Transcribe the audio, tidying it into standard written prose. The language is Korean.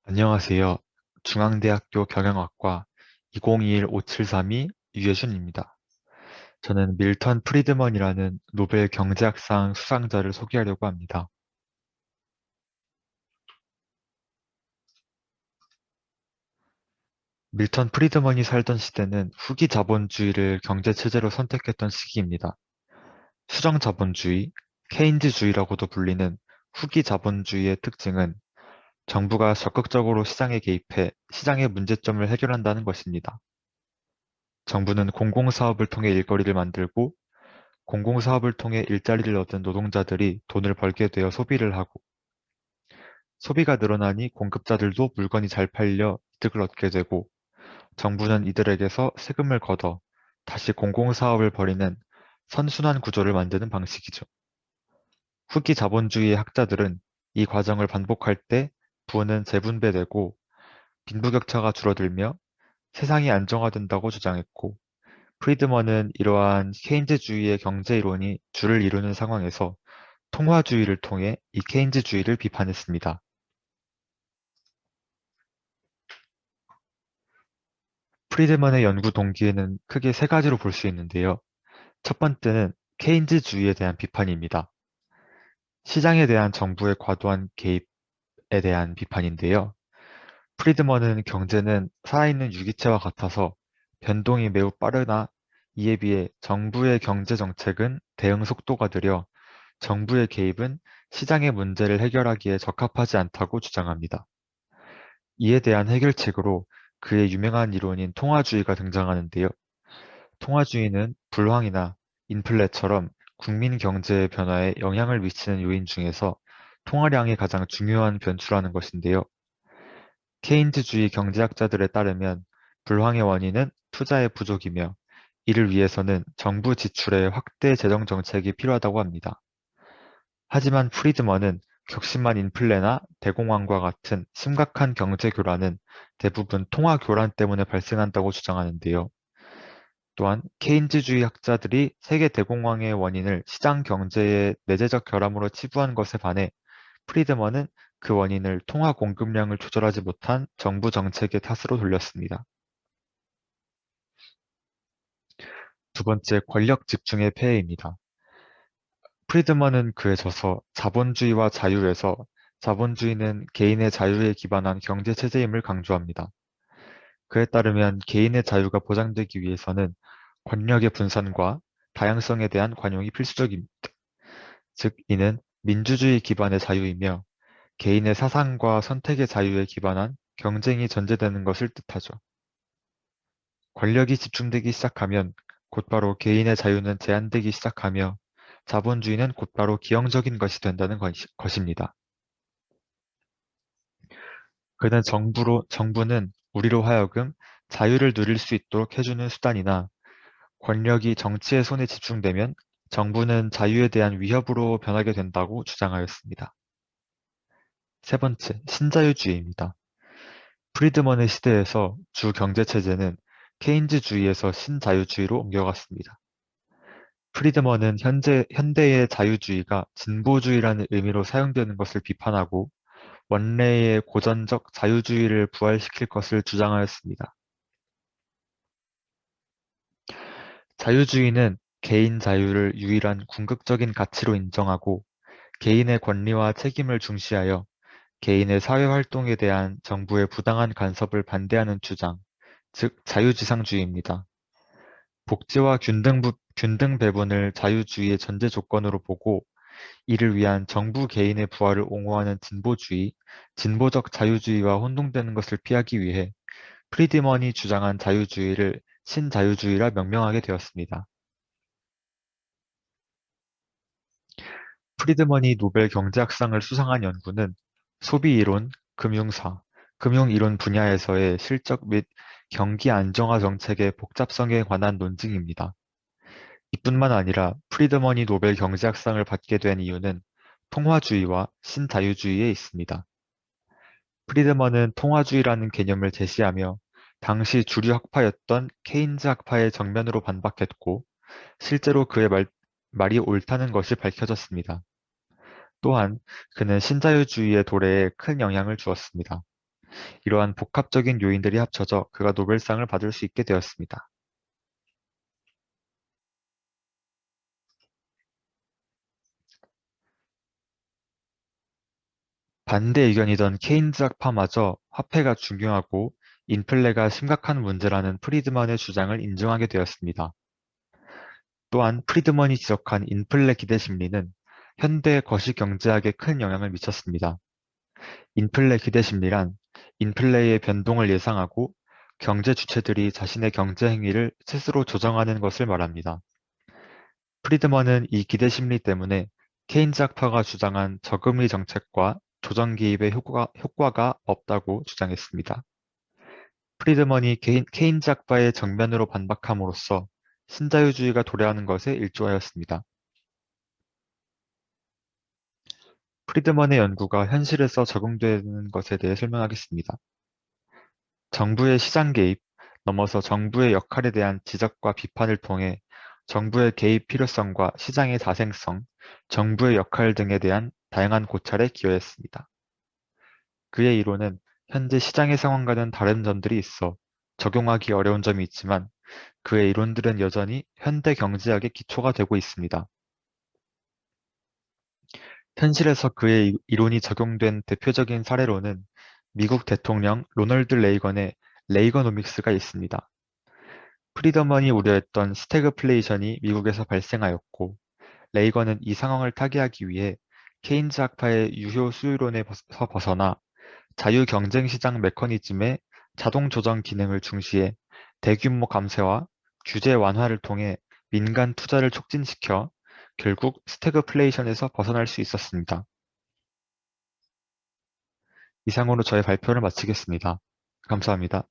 안녕하세요. 중앙대학교 경영학과 2021-5732 유예준입니다. 저는 밀턴 프리드먼이라는 노벨 경제학상 수상자를 소개하려고 합니다. 밀턴 프리드먼이 살던 시대는 후기 자본주의를 경제체제로 선택했던 시기입니다. 수정자본주의, 케인즈주의라고도 불리는 후기 자본주의의 특징은 정부가 적극적으로 시장에 개입해 시장의 문제점을 해결한다는 것입니다. 정부는 공공사업을 통해 일거리를 만들고 공공사업을 통해 일자리를 얻은 노동자들이 돈을 벌게 되어 소비를 하고, 소비가 늘어나니 공급자들도 물건이 잘 팔려 이득을 얻게 되고, 정부는 이들에게서 세금을 걷어 다시 공공사업을 벌이는 선순환 구조를 만드는 방식이죠. 후기 자본주의의 학자들은 이 과정을 반복할 때 부는 재분배되고 빈부격차가 줄어들며 세상이 안정화된다고 주장했고, 프리드먼은 이러한 케인즈주의의 경제 이론이 줄을 이루는 상황에서 통화주의를 통해 이 케인즈주의를 비판했습니다. 프리드먼의 연구 동기에는 크게 세 가지로 볼 수 있는데요. 첫 번째는 케인즈주의에 대한 비판입니다. 시장에 대한 정부의 과도한 개입에 대한 비판인데요. 프리드먼은 경제는 살아있는 유기체와 같아서 변동이 매우 빠르나 이에 비해 정부의 경제 정책은 대응 속도가 느려 정부의 개입은 시장의 문제를 해결하기에 적합하지 않다고 주장합니다. 이에 대한 해결책으로 그의 유명한 이론인 통화주의가 등장하는데요. 통화주의는 불황이나 인플레처럼 국민 경제의 변화에 영향을 미치는 요인 중에서 통화량이 가장 중요한 변수라는 것인데요. 케인즈주의 경제학자들에 따르면 불황의 원인은 투자의 부족이며 이를 위해서는 정부 지출의 확대 재정 정책이 필요하다고 합니다. 하지만 프리드먼은 격심한 인플레나 대공황과 같은 심각한 경제 교란은 대부분 통화 교란 때문에 발생한다고 주장하는데요. 또한 케인즈주의 학자들이 세계 대공황의 원인을 시장 경제의 내재적 결함으로 치부한 것에 반해 프리드먼은 그 원인을 통화 공급량을 조절하지 못한 정부 정책의 탓으로 돌렸습니다. 두 번째, 권력 집중의 폐해입니다. 프리드먼은 그에 져서 자본주의와 자유에서 자본주의는 개인의 자유에 기반한 경제 체제임을 강조합니다. 그에 따르면 개인의 자유가 보장되기 위해서는 권력의 분산과 다양성에 대한 관용이 필수적입니다. 즉, 이는 민주주의 기반의 자유이며 개인의 사상과 선택의 자유에 기반한 경쟁이 전제되는 것을 뜻하죠. 권력이 집중되기 시작하면 곧바로 개인의 자유는 제한되기 시작하며 자본주의는 곧바로 기형적인 것이 된다는 것입니다. 그는 정부는 우리로 하여금 자유를 누릴 수 있도록 해주는 수단이나 권력이 정치의 손에 집중되면 정부는 자유에 대한 위협으로 변하게 된다고 주장하였습니다. 세 번째, 신자유주의입니다. 프리드먼의 시대에서 주 경제체제는 케인즈주의에서 신자유주의로 옮겨갔습니다. 프리드먼은 현대의 자유주의가 진보주의라는 의미로 사용되는 것을 비판하고 원래의 고전적 자유주의를 부활시킬 것을 주장하였습니다. 자유주의는 개인 자유를 유일한 궁극적인 가치로 인정하고 개인의 권리와 책임을 중시하여 개인의 사회활동에 대한 정부의 부당한 간섭을 반대하는 주장, 즉 자유지상주의입니다. 복지와 균등 배분을 자유주의의 전제 조건으로 보고 이를 위한 정부 개인의 부활을 옹호하는 진보적 자유주의와 혼동되는 것을 피하기 위해 프리드먼이 주장한 자유주의를 신자유주의라 명명하게 되었습니다. 프리드먼이 노벨 경제학상을 수상한 연구는 소비이론, 금융사, 금융이론 분야에서의 실적 및 경기 안정화 정책의 복잡성에 관한 논증입니다. 이뿐만 아니라 프리드먼이 노벨 경제학상을 받게 된 이유는 통화주의와 신자유주의에 있습니다. 프리드먼은 통화주의라는 개념을 제시하며 당시 주류 학파였던 케인즈 학파의 정면으로 반박했고 실제로 말이 옳다는 것이 밝혀졌습니다. 또한 그는 신자유주의의 도래에 큰 영향을 주었습니다. 이러한 복합적인 요인들이 합쳐져 그가 노벨상을 받을 수 있게 되었습니다. 반대 의견이던 케인즈 학파마저 화폐가 중요하고 인플레가 심각한 문제라는 프리드먼의 주장을 인정하게 되었습니다. 또한 프리드먼이 지적한 인플레 기대 심리는 현대 거시경제학에 큰 영향을 미쳤습니다. 인플레 기대 심리란 인플레의 변동을 예상하고 경제 주체들이 자신의 경제 행위를 스스로 조정하는 것을 말합니다. 프리드먼은 이 기대 심리 때문에 케인즈 학파가 주장한 저금리 정책과 조정 기입의 효과가 없다고 주장했습니다. 프리드먼이 케인즈 학파의 정면으로 반박함으로써 신자유주의가 도래하는 것에 일조하였습니다. 프리드먼의 연구가 현실에서 적용되는 것에 대해 설명하겠습니다. 정부의 시장 개입, 넘어서 정부의 역할에 대한 지적과 비판을 통해 정부의 개입 필요성과 시장의 자생성, 정부의 역할 등에 대한 다양한 고찰에 기여했습니다. 그의 이론은 현재 시장의 상황과는 다른 점들이 있어 적용하기 어려운 점이 있지만 그의 이론들은 여전히 현대 경제학의 기초가 되고 있습니다. 현실에서 그의 이론이 적용된 대표적인 사례로는 미국 대통령 로널드 레이건의 레이거노믹스가 있습니다. 프리드먼이 우려했던 스태그플레이션이 미국에서 발생하였고, 레이건은 이 상황을 타개하기 위해 케인즈 학파의 유효 수요론에서 벗어나 자유경쟁시장 메커니즘의 자동 조정 기능을 중시해 대규모 감세와 규제 완화를 통해 민간 투자를 촉진시켜 결국 스태그플레이션에서 벗어날 수 있었습니다. 이상으로 저의 발표를 마치겠습니다. 감사합니다.